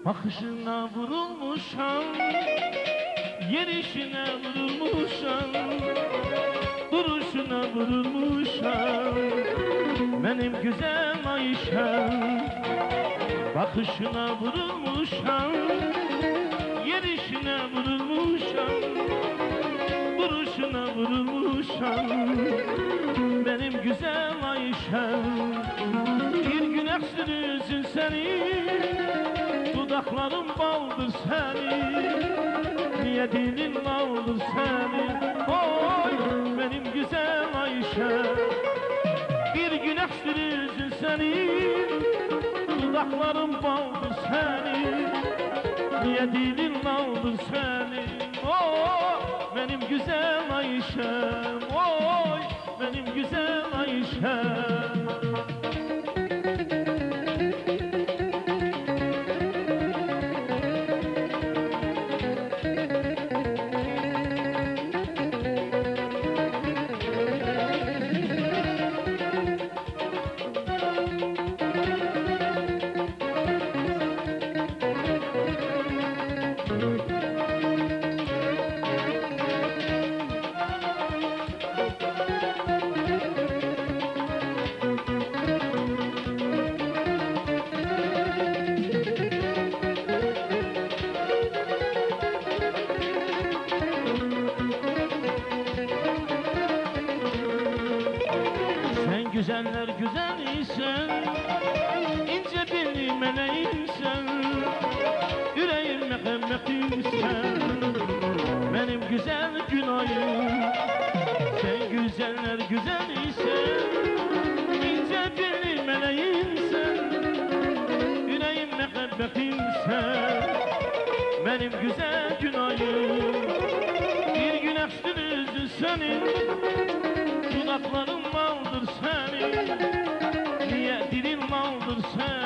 Bakışına vurulmuşam, yerişine vurulmuşam, duruşuna vurulmuşam, benim güzel Ayşem. Bakışına vurulmuşam, yerişine vurulmuşam, duruşuna vurulmuşam, benim güzel Ayşem. Bir gün öksürürsün seni, dudakların baldır seni, niye dilin baldır seni? Oy benim güzel Ayşem. Bir gün öksürürsün seni, dudakların baldır seni, niye dilin baldır seni? Oy benim güzel Ayşem. Oy benim güzel Ayşem. Güzeller güzeliysen, ince belli meleğimsen, yüreğime hemmetimsen, benim güzel Günayım. Sen güzeller güzeliysen, ince belli meleğimsen, yüreğime hemmetimsen, benim güzel Günayım. Bir gün öksürürsün senin, dudakların maldır senin, niye dilin maldır senin?